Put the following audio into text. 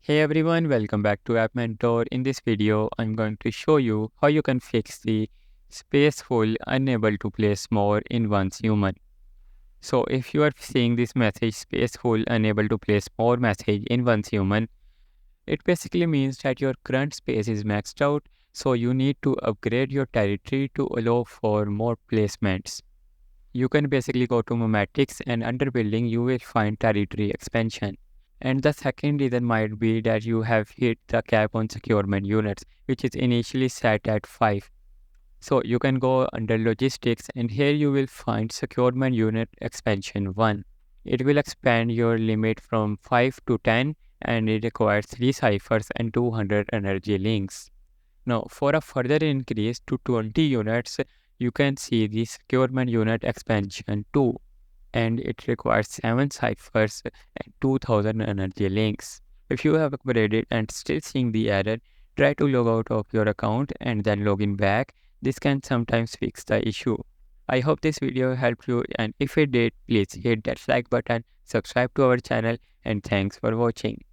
Hey everyone, welcome back to App Mentor. In this video, I'm going to show you how you can fix the spaceful unable to place more in one's human. So if you are seeing this message spaceful unable to place more message in one's human, it basically means that your current space is maxed out, so you need to upgrade your territory to allow for more placements. You can basically go to Memetics and under building you will find territory expansion. And the second reason might be that you have hit the cap on securement units, which is initially set at 5. So you can go under logistics and here you will find securement unit expansion 1. It will expand your limit from 5 to 10 and it requires 3 ciphers and 200 energy links. Now, for a further increase to 20 units, you can see the securement unit expansion 2 and it requires 7 ciphers and 2000 energy links. If you have upgraded and still seeing the error, try to log out of your account and then log in back. This can sometimes fix the issue. I hope this video helped you, and if it did, please hit that like button, subscribe to our channel, and thanks for watching.